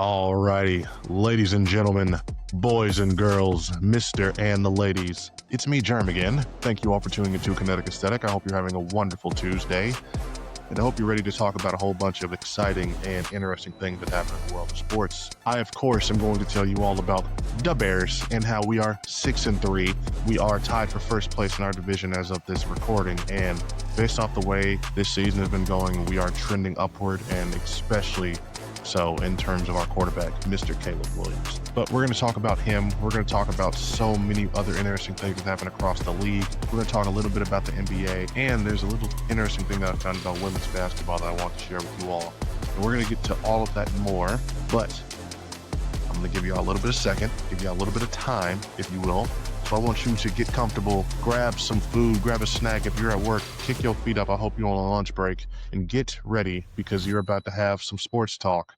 Alrighty, ladies and gentlemen, boys and girls, Mr. and the ladies, it's me, Germ, again. Thank you all for tuning into Kinetic Aesthetic. I hope you're having a wonderful Tuesday, and I hope you're ready to talk about a whole bunch of exciting and interesting things that happen in the world of sports. I, of course, am going to tell you all about the Bears and how we are 6-3. We are tied for first place in our division as of this recording, and based off the way this season has been going, we are trending upward, and especially so in terms of our quarterback, Mr. Caleb Williams. But we're going to talk about him. We're going to talk about so many other interesting things that happen across the league. We're going to talk a little bit about the NBA, and there's a little interesting thing that I found about women's basketball that I want to share with you all. And we're going to get to all of that and more, but I'm going to give you all a little bit of second, give you all a little bit of time, if you will. So I want you to get comfortable, grab some food, grab a snack. If you're at work, kick your feet up. I hope you're on a lunch break, and get ready because you're about to have some sports talk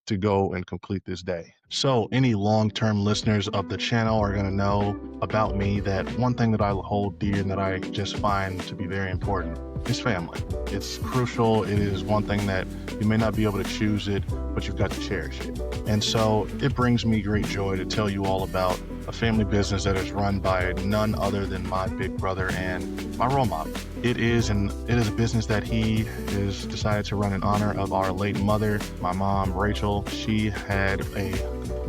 to go and complete this day. So any long-term listeners of the channel are going to know about me that one thing that I hold dear and that I just find to be very important is family. It's crucial. It is one thing that you may not be able to choose it, but you've got to cherish it. And so it brings me great joy to tell you all about a family business that is run by none other than my big brother and my role model. It is a business that he has decided to run in honor of our late mother, my mom, Rachel. She had a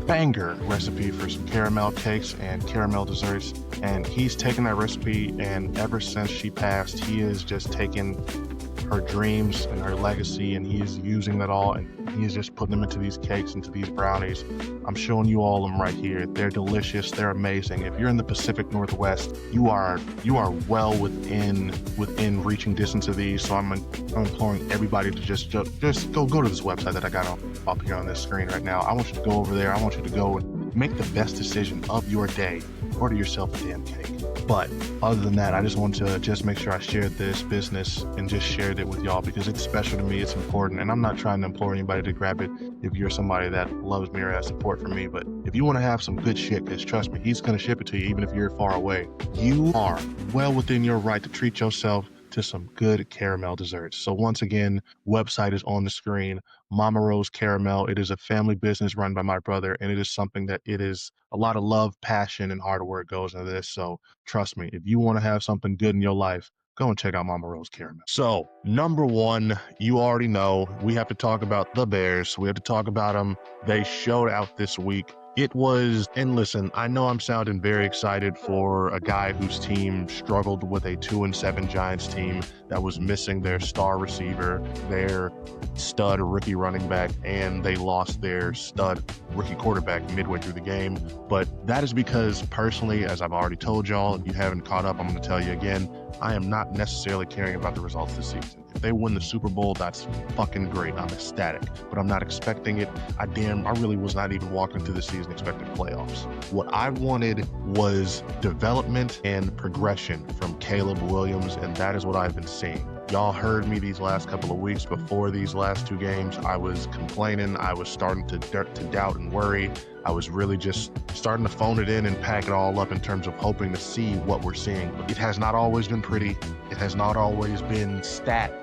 banger recipe for some caramel cakes and caramel desserts, and he's taken that recipe, and ever since she passed, he has just taken her dreams and her legacy, and he is using that all, and he is just putting them into these cakes, into these brownies. I'm showing you all of them right here. They're delicious. They're amazing. If you're in the Pacific Northwest, you are well within reaching distance of these. So I'm imploring everybody to just go to this website that I got up here on this screen right now. I want you to go over there. I want you to go and make the best decision of your day. Order yourself a damn cake. But other than that, I just want to just make sure I shared this business and just shared it with y'all because it's special to me. It's important, and I'm not trying to implore anybody to grab it if you're somebody that loves me or has support for me. But if you want to have some good shit, because trust me, he's going to ship it to you even if you're far away. You are well within your right to treat yourself to some good caramel desserts. So once again, website is on the screen, Mama Rose Caramel. It is a family business run by my brother, and it is something that it is a lot of love, passion, and hard work goes into this. So trust me, if you want to have something good in your life, go and check out Mama Rose Caramel. So number one, you already know, we have to talk about the Bears. We have to talk about them. They showed out this week. It was, and listen, I know I'm sounding very excited for a guy whose team struggled with a 2-7 Giants team that was missing their star receiver, their stud rookie running back, and they lost their stud rookie quarterback midway through the game. But that is because personally, as I've already told y'all, if you haven't caught up, I'm going to tell you again, I am not necessarily caring about the results this season. If they win the Super Bowl, that's fucking great. I'm ecstatic, but I'm not expecting it. I really was not even walking through the season expecting playoffs. What I wanted was development and progression from Caleb Williams, and that is what I've been seeing. Y'all heard me these last couple of weeks before these last two games. I was complaining. I was starting to doubt and worry. I was really just starting to phone it in and pack it all up in terms of hoping to see what we're seeing. It has not always been pretty. It has not always been stat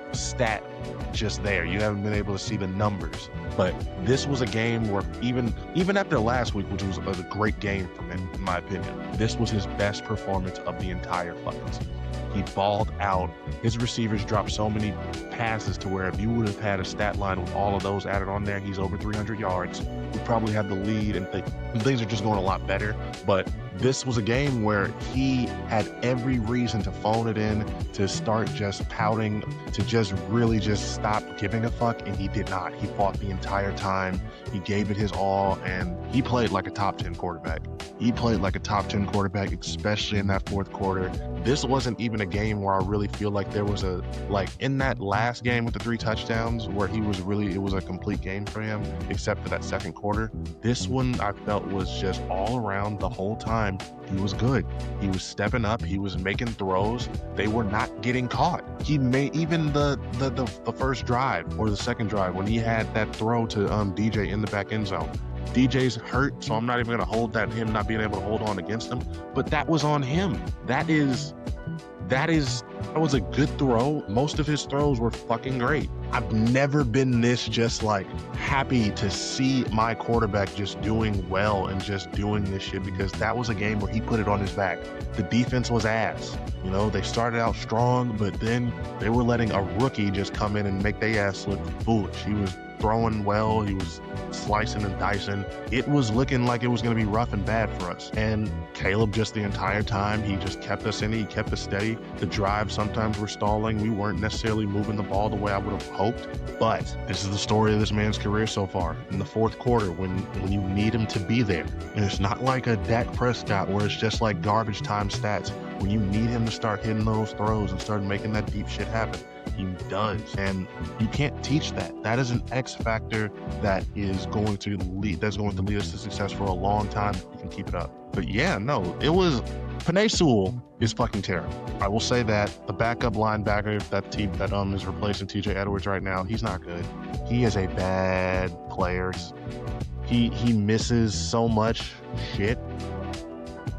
just there. You haven't been able to see the numbers. But this was a game where even after last week, which was a great game for him, in my opinion, this was his best performance of the entire fucking season. He balled out. His receivers dropped so many passes to where if you would have had a stat line with all of those added on there, he's over 300 yards. We probably had the lead, and things are just going a lot better. But this was a game where he had every reason to phone it in, to start just pouting, to just really just stop giving a fuck, and he did not. He fought the entire time. He gave it his all, and he played like a top 10 quarterback. He played like a top 10 quarterback, especially in that fourth quarter. This wasn't even a game where I really feel like there was in that last game with the 3 touchdowns where it was a complete game for him, except for that second quarter. This one I felt was just all around the whole time. He was good. He was stepping up. He was making throws. They were not getting caught. He made even the first drive or the second drive when he had that throw to DJ in the back end zone. DJ's hurt, so I'm not even going to hold him not being able to hold on against him. But that was on him. That was a good throw. Most of his throws were fucking great. I've never been this just like happy to see my quarterback just doing well and just doing this shit, because that was a game where he put it on his back. The defense was ass. You know, they started out strong, but then they were letting a rookie just come in and make their ass look foolish. He was throwing well, he was slicing and dicing. It was looking like it was going to be rough and bad for us. And Caleb, just the entire time, he just kept us in it. He kept us steady. The drive sometimes were stalling. We weren't necessarily moving the ball the way I would have hoped. But this is the story of this man's career so far. In the fourth quarter, when you need him to be there, and it's not like a Dak Prescott where it's just like garbage time stats. When you need him to start hitting those throws and start making that deep shit happen, he does. And you can't teach that. That is an X factor that is going to lead us to success for a long time if you can keep it up. But yeah, no, it was Penei Sewell is fucking terrible. I will say that. The backup linebacker, that team that is replacing TJ Edwards right now, he's not good. He is a bad player. He misses so much shit.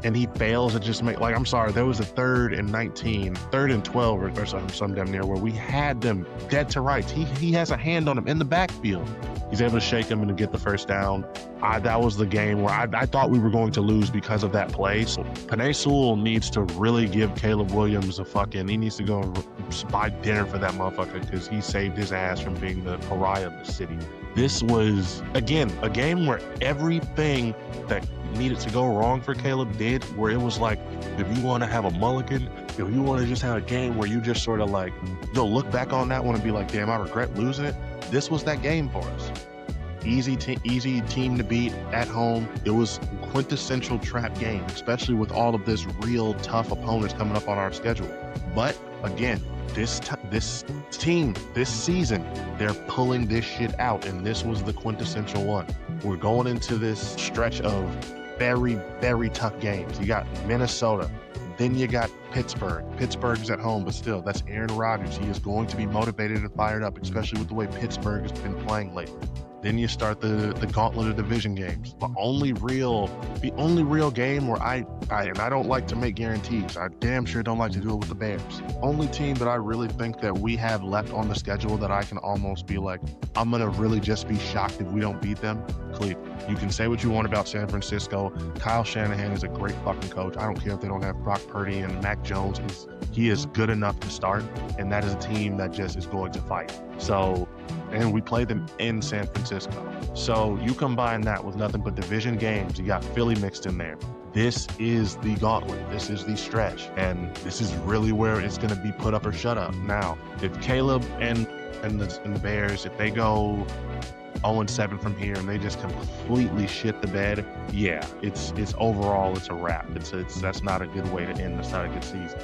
And he fails to just make, like, I'm sorry, there was a 3rd and 19, 3rd and 12 or some damn near where we had them dead to rights. He has a hand on him in the backfield. He's able to shake him and to get the first down. That was the game where I thought we were going to lose because of that play. So Penei Sewell needs to really give Caleb Williams he needs to go and buy dinner for that motherfucker, because he saved his ass from being the pariah of the city. This was, again, a game where everything that needed to go wrong for Caleb did, where it was like, if you want to have a mulligan, if you want to just have a game where you just sort of like, you'll look back on that one and be like, damn, I regret losing it. This was that game for us. Easy team to beat at home. It was quintessential trap game, especially with all of this real tough opponents coming up on our schedule. But again, this team, this season, they're pulling this shit out, and this was the quintessential one. We're going into this stretch of very, very tough games. You got Minnesota, then you got Pittsburgh. Pittsburgh's at home, but still, that's Aaron Rodgers. He is going to be motivated and fired up, especially with the way Pittsburgh has been playing lately. Then you start the gauntlet of division games. The only real game where I don't like to make guarantees. I damn sure don't like to do it with the Bears. Only team that I really think that we have left on the schedule that I can almost be like, I'm gonna really just be shocked if we don't beat them, Cleveland. You can say what you want about San Francisco. Kyle Shanahan is a great fucking coach. I don't care if they don't have Brock Purdy and Mac Jones. He is good enough to start, and that is a team that just is going to fight. So, and we play them in San Francisco. So you combine that with nothing but division games. You got Philly mixed in there. This is the gauntlet. This is the stretch. And this is really where it's going to be put up or shut up. Now, if Caleb and the Bears, if they go 0-7 from here and they just completely shit the bed, yeah, it's overall, it's a wrap. That's not a good way to end. That's not a good season.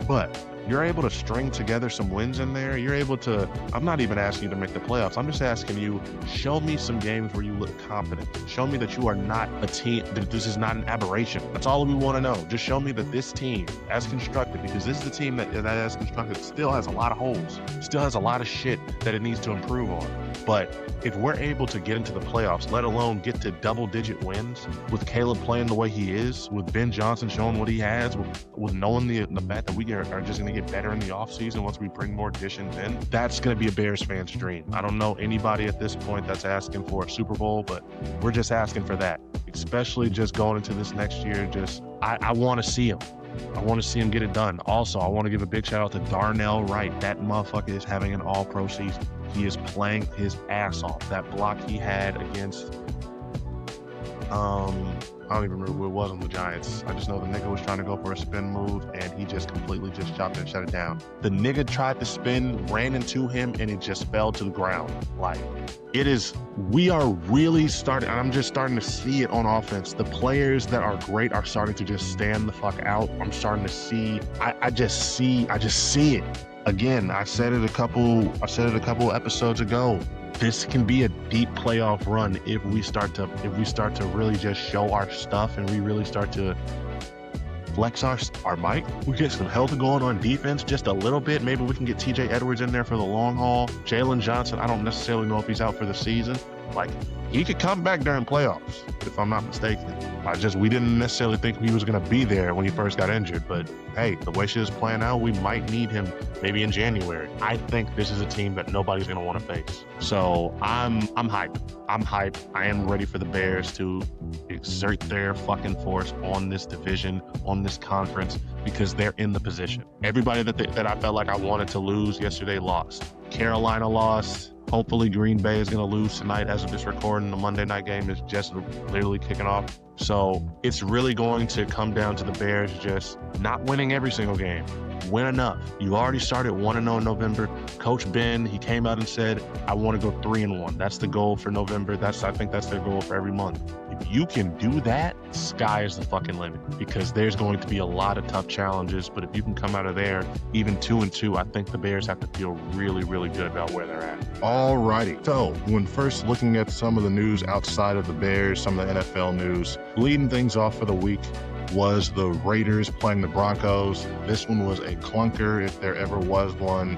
But you're able to string together some wins in there. You're able to, I'm not even asking you to make the playoffs. I'm just asking you, show me some games where you look confident. Show me that you are not a team, that this is not an aberration. That's all we want to know. Just show me that this team, as constructed, because this is the team that as constructed, still has a lot of holes, still has a lot of shit that it needs to improve on. But if we're able to get into the playoffs, let alone get to double-digit wins, with Caleb playing the way he is, with Ben Johnson showing what he has, with knowing the fact that we are just going to get better in the offseason once we bring more additions in, that's going to be a Bears fan's dream. I don't know anybody at this point that's asking for a Super Bowl, but we're just asking for that, especially just going into this next year. I want to see him. I want to see him get it done. Also, I want to give a big shout out to Darnell Wright. That motherfucker is having an all-pro season. He is playing his ass off. That block he had against, I don't even remember who it was on the Giants. I just know the nigga was trying to go for a spin move, and he just completely just chopped it and shut it down. The nigga tried to spin, ran into him, and it just fell to the ground. Like, we are really starting, and I'm just starting to see it on offense. The players that are great are starting to just stand the fuck out. I'm starting to see, I just see it. Again, I said it a couple episodes ago. This can be a deep playoff run if we start to really just show our stuff and we really start to flex our mic. We get some health going on defense just a little bit. Maybe we can get TJ Edwards in there for the long haul. Jalen Johnson, I don't necessarily know if he's out for the season, Like, he could come back during playoffs, if I'm not mistaken. We didn't necessarily think he was going to be there when he first got injured, but hey, the way shit is playing out, we might need him maybe in January. I think this is a team that nobody's going to want to face. So I'm hyped. I'm hyped. I am ready for the Bears to exert their fucking force on this division, on this conference, because they're in the position. Everybody that I felt like I wanted to lose yesterday lost. Carolina lost. Hopefully Green Bay is going to lose tonight as of this recording. The Monday night game is just literally kicking off. So it's really going to come down to the Bears just not winning every single game. Win enough. You already started 1-0 in November. Coach Ben, he came out and said, I want to go 3-1. That's the goal for November. I think that's their goal for every month. If you can do that, sky is the fucking limit, because there's going to be a lot of tough challenges. But if you can come out of there even 2-2, I think the Bears have to feel really, really good about where they're at. Alrighty. So when first looking at some of the news outside of the Bears, some of the NFL news, leading things off for the week was the Raiders playing the Broncos. This one was a clunker, if there ever was one.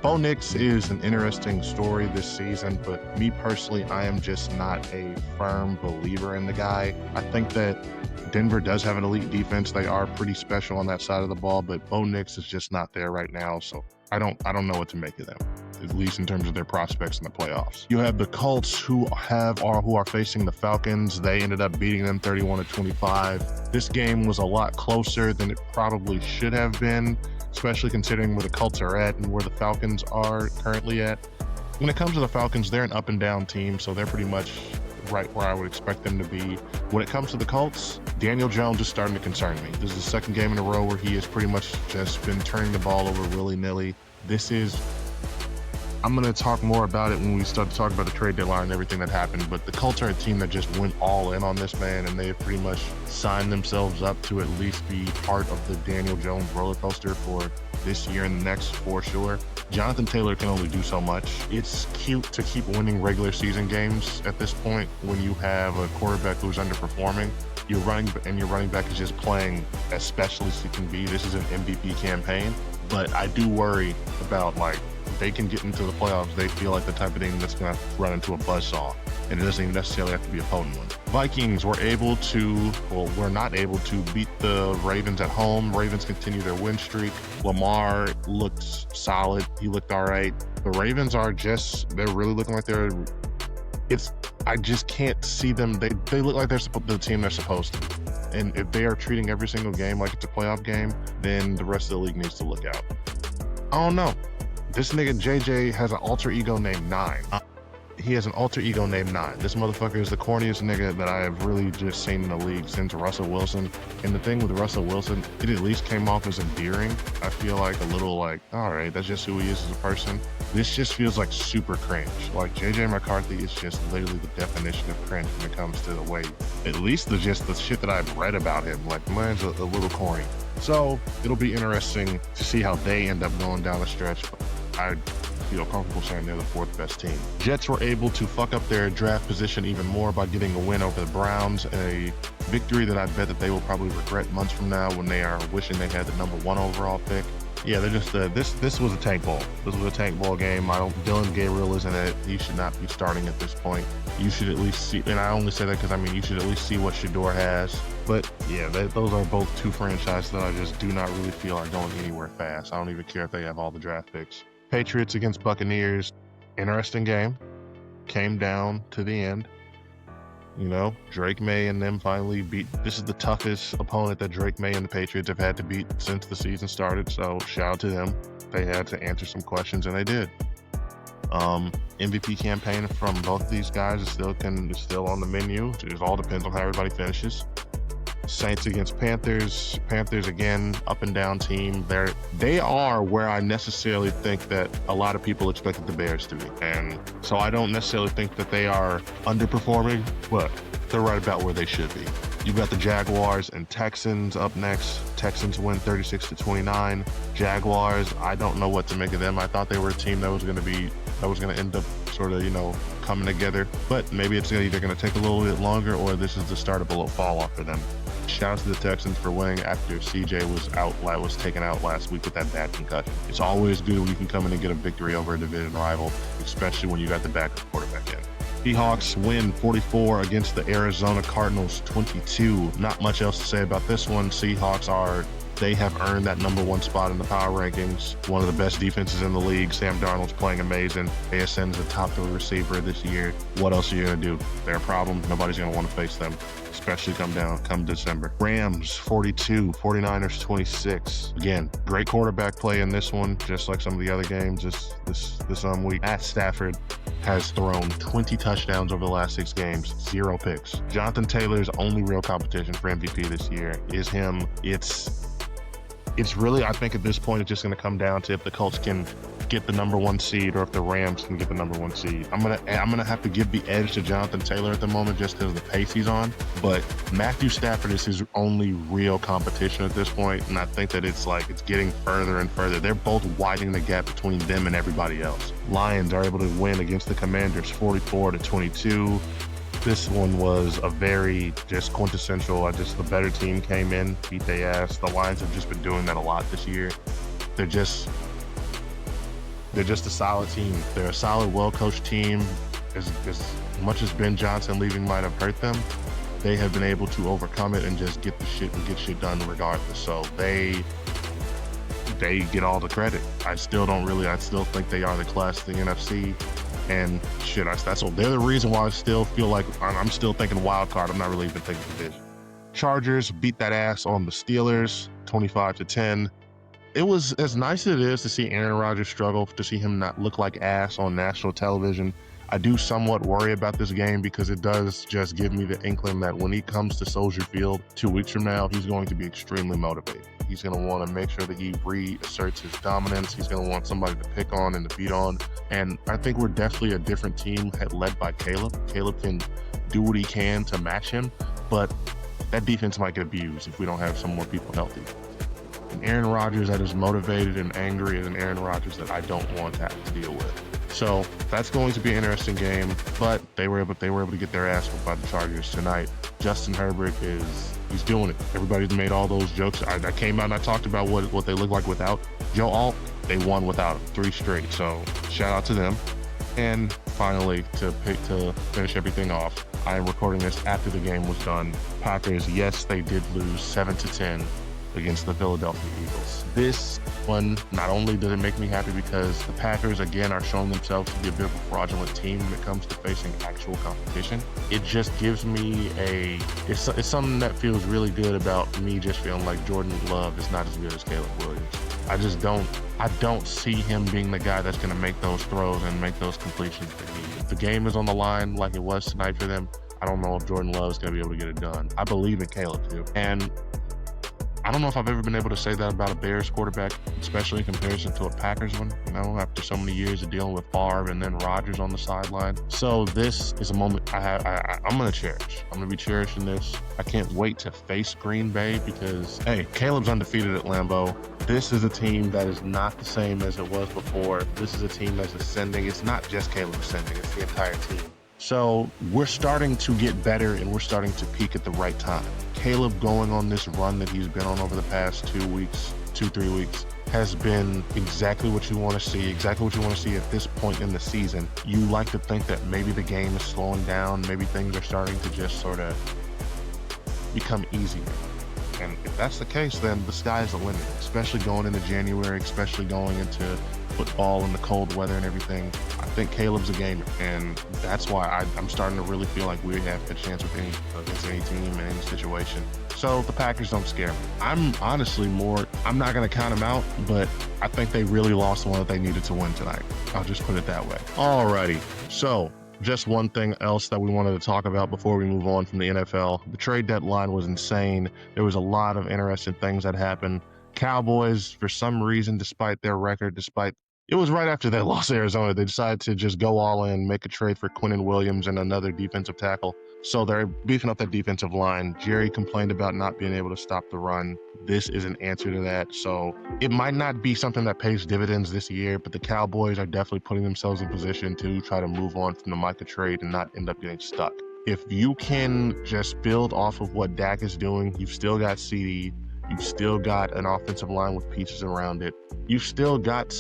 Bo Nix is an interesting story this season, but me personally, I am just not a firm believer in the guy. I think that Denver does have an elite defense. They are pretty special on that side of the ball, but Bo Nix is just not there right now. So I don't know what to make of them, at least in terms of their prospects in the playoffs. You have the Colts who are facing the Falcons. They ended up beating them 31-25. This game was a lot closer than it probably should have been, especially considering where the Colts are at and where the Falcons are currently at. When it comes to the Falcons, they're an up and down team, so they're pretty much right where I would expect them to be. When it comes to the Colts, Daniel Jones is starting to concern me. This is the second game in a row where he has pretty much just been turning the ball over willy-nilly. I'm going to talk more about it when we start to talk about the trade deadline and everything that happened, but the Colts are a team that just went all in on this man, and they have pretty much signed themselves up to at least be part of the Daniel Jones roller coaster for this year and the next for sure. Jonathan Taylor can only do so much. It's cute to keep winning regular season games at this point when you have a quarterback who's underperforming. Your running back is just playing as special as he can be. This is an MVP campaign, but I do worry about, like, they can get into the playoffs. They feel like the type of team that's going to run into a buzzsaw, and it doesn't even necessarily have to be a potent one. Vikings were not able to beat the Ravens at home. Ravens continue their win streak. Lamar looked solid. He looked all right. The Ravens they're really looking like I just can't see them. They look like they're the team they're supposed to. And if they are treating every single game like it's a playoff game, then the rest of the league needs to look out. I don't know. This nigga JJ has an alter ego named Nine. He has an alter ego named Nine. This motherfucker is the corniest nigga that I have really just seen in the league since Russell Wilson. And the thing with Russell Wilson, it at least came off as endearing. I feel like a little like, all right, that's just who he is as a person. This just feels like super cringe. Like JJ McCarthy is just literally the definition of cringe when it comes to the way, at least the shit that I've read about him. Like, mine's a little corny. So it'll be interesting to see how they end up going down the stretch. I feel comfortable saying they're the fourth best team. Jets were able to fuck up their draft position even more by getting a win over the Browns, a victory that I bet that they will probably regret months from now when they are wishing they had the #1 overall pick. Yeah, they're just this was a tank ball. This was a tank ball game. Dylan Gabriel isn't it. He should not be starting at this point. You should at least see, and I only say that because you should at least see what Shador has. But yeah, those are both two franchises that I just do not really feel are going anywhere fast. I don't even care if they have all the draft picks. Patriots against Buccaneers, interesting game. Came down to the end. Drake May and them finally beat. This is the toughest opponent that Drake May and the Patriots have had to beat since the season started. So shout out to them. They had to answer some questions, and they did. MVP campaign from both of these guys is still on the menu. It all depends on how everybody finishes. Saints against Panthers. Panthers, again, up and down team. They are where I necessarily think that a lot of people expected the Bears to be. And so I don't necessarily think that they are underperforming, but they're right about where they should be. You've got the Jaguars and Texans up next. Texans win 36-29. Jaguars, I don't know what to make of them. I thought they were a team that was going to end up sort of, coming together. But maybe it's either going to take a little bit longer, or this is the start of a little fall off for them. Shout out to the Texans for winning after CJ was taken out last week with that bad concussion. It's always good when you can come in and get a victory over a division rival, especially when you got the backup quarterback in. Seahawks win 44 against the Arizona Cardinals 22. Not much else to say about this one. They have earned that #1 spot in the power rankings. One of the best defenses in the league. Sam Darnold's playing amazing. ASN's the top 3 receiver this year. What else are you going to do? They're a problem. Nobody's going to want to face them, especially come December. Rams 42, 49ers 26. Again, great quarterback play in this one, just like some of the other games this week. Matt Stafford has thrown 20 touchdowns over the last 6 games, 0 picks. Jonathan Taylor's only real competition for MVP this year is him. It's really, I think at this point, it's just going to come down to if the Colts can get the #1 seed or if the Rams can get the #1 seed. I'm gonna have to give the edge to Jonathan Taylor at the moment just because of the pace he's on. But Matthew Stafford is his only real competition at this point, and I think that it's getting further and further. They're both widening the gap between them and everybody else. Lions are able to win against the Commanders 44-22. This one was a very just quintessential, the better team came in, beat their ass. The Lions have just been doing that a lot this year. They're just a solid team. They're a solid, well-coached team. As much as Ben Johnson leaving might have hurt them, they have been able to overcome it and just get shit done regardless. So they get all the credit. I still think they are the class of the NFC. And shit, they're the reason why I still feel like I'm still thinking wild card. I'm not really even thinking division. Chargers beat that ass on the Steelers, 25-10. It was as nice as it is to see Aaron Rodgers struggle, to see him not look like ass on national television. I do somewhat worry about this game because it does just give me the inkling that when he comes to Soldier Field 2 weeks from now, he's going to be extremely motivated. He's going to want to make sure that he reasserts his dominance. He's going to want somebody to pick on and to beat on. And I think we're definitely a different team led by Caleb. Caleb can do what he can to match him, but that defense might get abused if we don't have some more people healthy. An Aaron Rodgers that is motivated and angry is an Aaron Rodgers that I don't want to have to deal with. So that's going to be an interesting game, but they were able to get their ass whooped by the Chargers tonight. Justin Herbert he's doing it. Everybody's made all those jokes. I came out and I talked about what they look like without Joe Alt. They won without him 3 straight. So shout out to them. And finally, to finish everything off, I am recording this after the game was done. Packers, yes, they did lose 7-10 against the Philadelphia Eagles. This one, not only does it make me happy because the Packers, again, are showing themselves to be a bit of a fraudulent team when it comes to facing actual competition. It just gives me it's something that feels really good about me just feeling like Jordan Love is not as good as Caleb Williams. I don't see him being the guy that's going to make those throws and make those completions they need. If the game is on the line like it was tonight for them, I don't know if Jordan Love is going to be able to get it done. I believe in Caleb too. And I don't know if I've ever been able to say that about a Bears quarterback, especially in comparison to a Packers one, after so many years of dealing with Favre and then Rodgers on the sideline. So this is a moment I'm going to cherish. I'm going to be cherishing this. I can't wait to face Green Bay because, hey, Caleb's undefeated at Lambeau. This is a team that is not the same as it was before. This is a team that's ascending. It's not just Caleb ascending, it's the entire team. So we're starting to get better and we're starting to peak at the right time. Caleb going on this run that he's been on over the past 3 weeks, has been exactly what you want to see, at this point in the season. You like to think that maybe the game is slowing down, maybe things are starting to just sort of become easier. And if that's the case, then the sky is the limit, especially going into January, especially going into football and the cold weather and everything. I think Caleb's a gamer, and that's why I'm starting to really feel like we have a chance against any team in any situation. So the Packers don't scare me. I'm not going to count them out, but I think they really lost the one that they needed to win tonight. I'll just put it that way. Alrighty, so just one thing else that we wanted to talk about before we move on from the NFL. The trade deadline was insane. There was a lot of interesting things that happened. Cowboys, for some reason, despite their record, it was right after they lost Arizona, they decided to just go all in, make a trade for Quinnen Williams and another defensive tackle. So they're beefing up that defensive line. Jerry complained about not being able to stop the run. This is an answer to that. So it might not be something that pays dividends this year, but the Cowboys are definitely putting themselves in position to try to move on from the Micah trade and not end up getting stuck. If you can just build off of what Dak is doing, you've still got CD, you've still got an offensive line with pieces around it. You've still got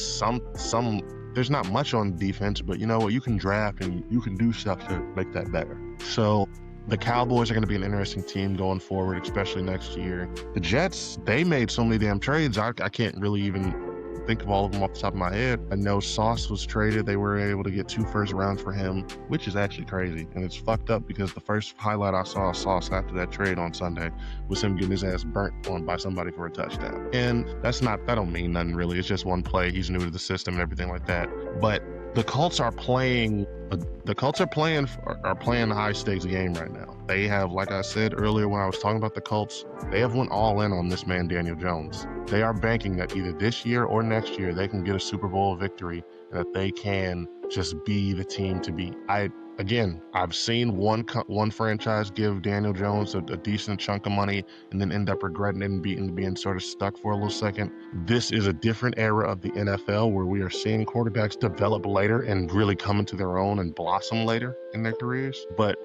there's not much on defense, but you know what? You can draft and you can do stuff to make that better. So the Cowboys are going to be an interesting team going forward, especially next year. The Jets, they made so many damn trades. I can't really even think of all of them off the top of my head. I know Sauce was traded. They were able to get 2 first rounds for him, which is actually crazy. And it's fucked up because the first highlight I saw of Sauce after that trade on Sunday was him getting his ass burnt on by somebody for a touchdown. And that don't mean nothing really. It's just one play. He's new to the system and everything like that. But the Colts are playing a high stakes game right now. They have, like I said earlier when I was talking about the Colts, they have went all in on this man, Daniel Jones. They are banking that either this year or next year they can get a Super Bowl victory and that they can just be the team to beat. I've seen one franchise give Daniel Jones a decent chunk of money and then end up regretting it and being sort of stuck for a little second. This is a different era of the NFL where we are seeing quarterbacks develop later and really come into their own and blossom later in their careers. But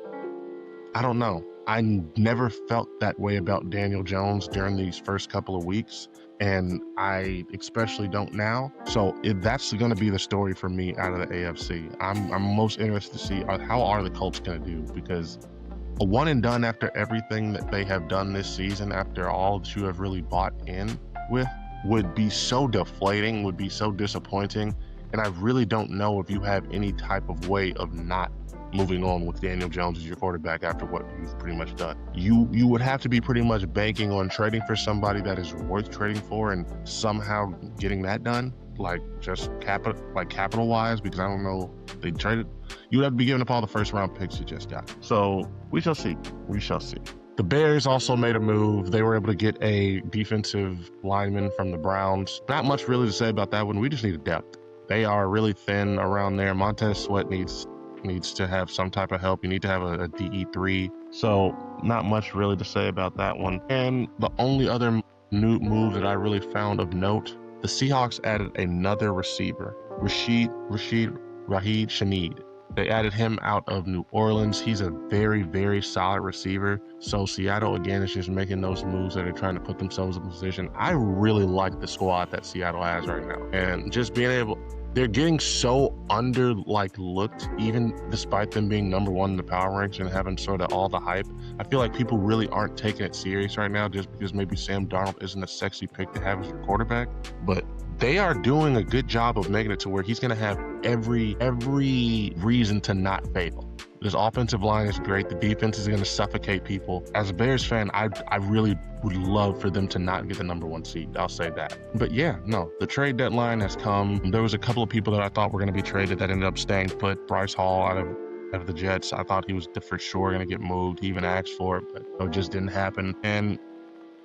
I don't know. I never felt that way about Daniel Jones during these first couple of weeks, and I especially don't now. So that's going to be the story for me out of the AFC. I'm most interested to see how are the Colts going to do, because a one and done after everything that they have done this season, after all that you have really bought in with, would be so deflating, would be so disappointing. And I really don't know if you have any type of way of not moving on with Daniel Jones as your quarterback after what you've pretty much done. You would have to be pretty much banking on trading for somebody that is worth trading for and somehow getting that done, like just capital wise, because I don't know, they traded, you would have to be giving up all the first round picks you just got. So we shall see. The Bears also made a move. They were able to get a defensive lineman from the Browns. Not much really to say about that one. We just need a depth. They are really thin around there. Montez Sweat needs to have some type of help. You need to have a DE3. So not much really to say about that one. And the only other new move that I really found of note, the Seahawks added another receiver, Rashid Shaheed. They added him out of New Orleans. He's a very, very solid receiver. So Seattle, again, is just making those moves that are trying to put themselves in position. I really like the squad that Seattle has right now. And just being able, they're getting so looked, even despite them being number one in the power ranks and having sort of all the hype. I feel like people really aren't taking it serious right now just because maybe Sam Darnold isn't a sexy pick to have as your quarterback. But they are doing a good job of making it to where he's going to have every reason to not fail. This offensive line is great. The defense is going to suffocate people. As a Bears fan, I really would love for them to not get the number one seed. I'll say that. But yeah, no, the trade deadline has come. There was a couple of people that I thought were going to be traded that ended up staying put. Bryce Hall out of the Jets, I thought he was for sure going to get moved. He even asked for it, but it just didn't happen. And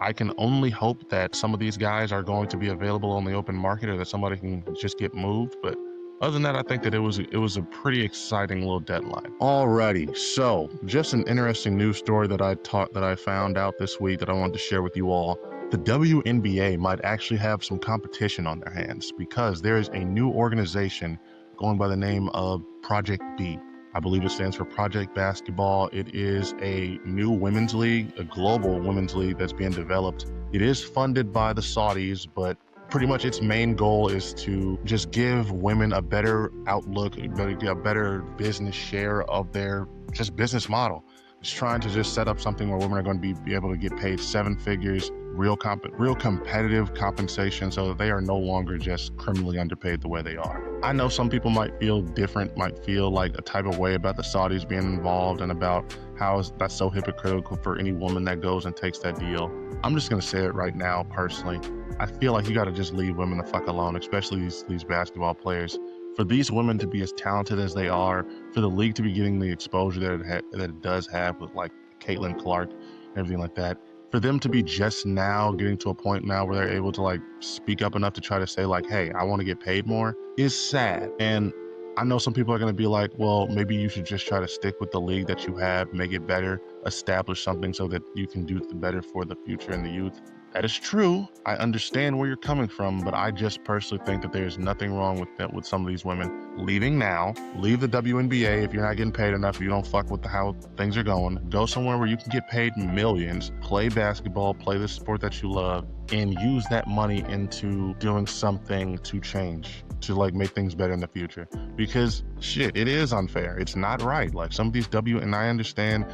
I can only hope that some of these guys are going to be available on the open market or that somebody can just get moved. But other than that, I think that it was a pretty exciting little deadline. Alrighty, so just an interesting news story that I found out this week that I wanted to share with you all. The WNBA might actually have some competition on their hands because there is a new organization going by the name of Project B. I believe it stands for Project Basketball. It is a new women's league, a global women's league that's being developed. It is funded by the Saudis, but pretty much its main goal is to just give women a better outlook, a better business share of their just business model. It's trying to just set up something where women are going to be able to get paid 7 figures, real competitive compensation, so that they are no longer just criminally underpaid the way they are. I know some people might feel different, might feel like a type of way about the Saudis being involved and about how that's so hypocritical for any woman that goes and takes that deal. I'm just going to say it right now, personally. I feel like you got to just leave women the fuck alone, especially these basketball players. For these women to be as talented as they are, for the league to be getting the exposure that it does have with like Caitlin Clark and everything like that, for them to be just now getting to a point now where they're able to like speak up enough to try to say like, hey, I want to get paid more, is sad. And I know some people are going to be like, well, maybe you should just try to stick with the league that you have, make it better, establish something so that you can do better for the future and the youth. That is true. I understand where you're coming from, but I just personally think that there's nothing wrong with that with some of these women leaving now. Leave the WNBA if you're not getting paid enough. If you don't fuck with how things are going. Go somewhere where you can get paid millions. Play basketball. Play the sport that you love, and use that money into doing something to change, to like make things better in the future. Because shit, it is unfair. It's not right. Like some of these and I understand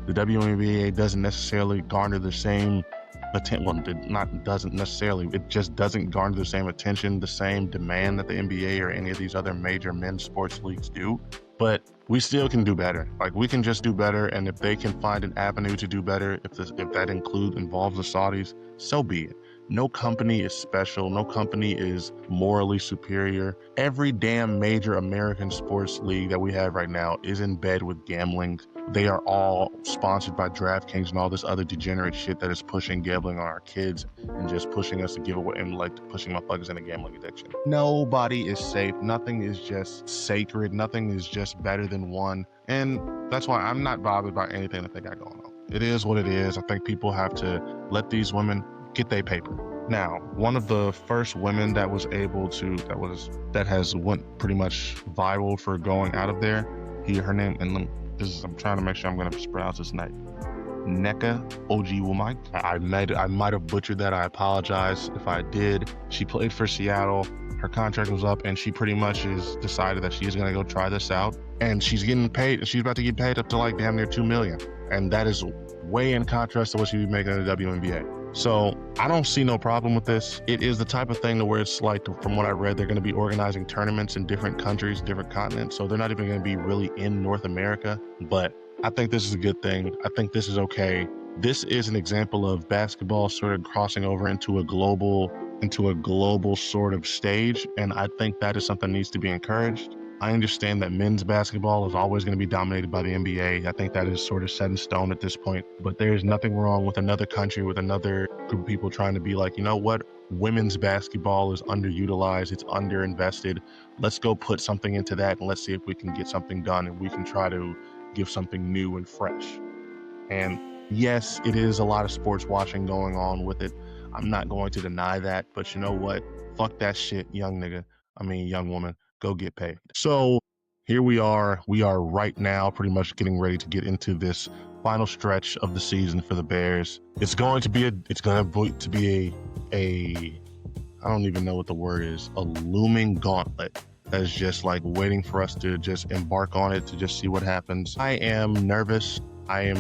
the WNBA doesn't necessarily garner the same doesn't necessarily, it just doesn't garner the same attention, the same demand that the NBA or any of these other major men's sports leagues do. But we still can do better. Like we can just do better, and if they can find an avenue to do better, if that involves the Saudis, so be it. No company is special. No company is morally superior. Every damn major American sports league that we have right now is in bed with gambling. They are all sponsored by DraftKings and all this other degenerate shit that is pushing gambling on our kids and just pushing us to give away and like pushing motherfuckers into gambling addiction. Nobody is safe. Nothing is just sacred. Nothing is just better than one. And that's why I'm not bothered by anything that they got going on. It is what it is. I think people have to let these women get their paper. Now, one of the first women that was able to, that has went pretty much viral for going out of there, her name, and I'm trying to make sure I'm going to pronounce this name. Nneka Ogwumike. I might have butchered that. I apologize if I did. She played for Seattle. Her contract was up, and she pretty much is decided that she's going to go try this out. And she's getting paid. She's about to get paid up to like damn near $2 million. And that is way in contrast to what she'd be making in the WNBA. So I don't see no problem with this. It is the type of thing to where it's like, from what I read, they're going to be organizing tournaments in different countries, different continents. So they're not even going to be really in North America. But I think this is a good thing. I think this is okay. This is an example of basketball sort of crossing over into a global sort of stage. And I think that is something that needs to be encouraged. I understand that men's basketball is always going to be dominated by the NBA. I think that is sort of set in stone at this point. But there's nothing wrong with another country, with another group of people trying to be like, you know what? Women's basketball is underutilized. It's underinvested. Let's go put something into that, and let's see if we can get something done, and we can try to give something new and fresh. And yes, it is a lot of sports watching going on with it. I'm not going to deny that. But you know what? Fuck that shit, young woman. Go get paid. So here we are. We are right now pretty much getting ready to get into this final stretch of the season for the Bears. It's going to be a I don't even know what the word is, a looming gauntlet that is just like waiting for us to just embark on it, to just see what happens. I am nervous. I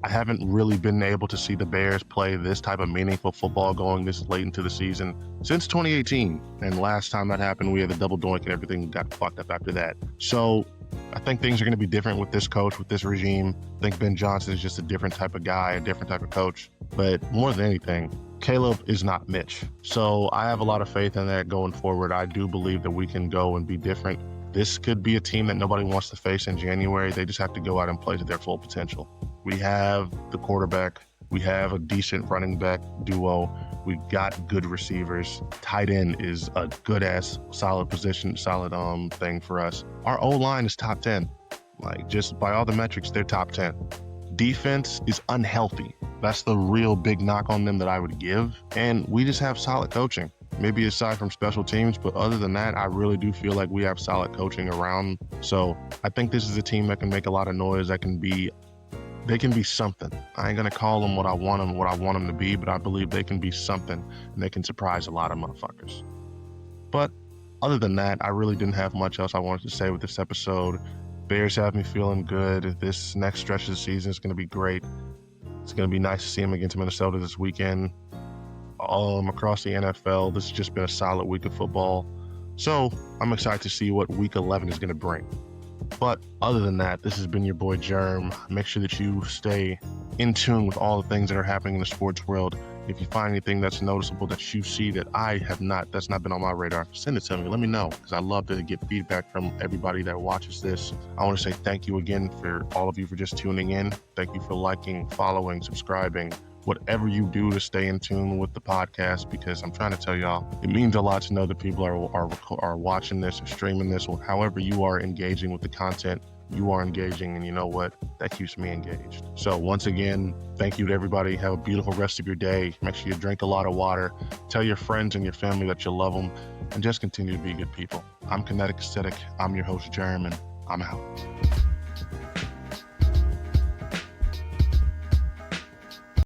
haven't really been able to see the Bears play this type of meaningful football going this late into the season since 2018. And last time that happened, we had a double doink and everything got fucked up after that. So I think things are going to be different with this coach, with this regime. I think Ben Johnson is just a different type of guy, a different type of coach. But more than anything, Caleb is not Mitch. So I have a lot of faith in that going forward. I do believe that we can go and be different. This could be a team that nobody wants to face in January. They just have to go out and play to their full potential. We have the quarterback. We have a decent running back duo. We've got good receivers. Tight end is a good-ass, solid thing for us. Our O-line is top 10. Like, just by all the metrics, they're top 10. Defense is unhealthy. That's the real big knock on them that I would give. And we just have solid coaching. Maybe aside from special teams, but other than that, I really do feel like we have solid coaching around. So I think this is a team that can make a lot of noise, they can be something. I ain't gonna call them what I want them to be, but I believe they can be something, and they can surprise a lot of motherfuckers. But other than that, I really didn't have much else I wanted to say with this episode. Bears have me feeling good. This next stretch of the season is gonna be great. It's gonna be nice to see them against Minnesota this weekend. Across the NFL, this has just been a solid week of football. So I'm excited to see what week 11 is gonna bring. But other than that, this has been your boy Germ. Make sure that you stay in tune with all the things that are happening in the sports world. If you find anything that's noticeable that you see that that's not been on my radar, send it to me. Let me know, because I love to get feedback from everybody that watches this. I want to say thank you again for all of you for just tuning in. Thank you for liking, following, subscribing, whatever you do to stay in tune with the podcast, because I'm trying to tell y'all, it means a lot to know that people are watching this or streaming this, or however you are engaging with the content. you are engaging, and you know what? That keeps me engaged. So once again, thank you to everybody. Have a beautiful rest of your day. Make sure you drink a lot of water. Tell your friends and your family that you love them, and just continue to be good people. I'm Kinetic Aesthetic. I'm your host, Jeremy, and I'm out.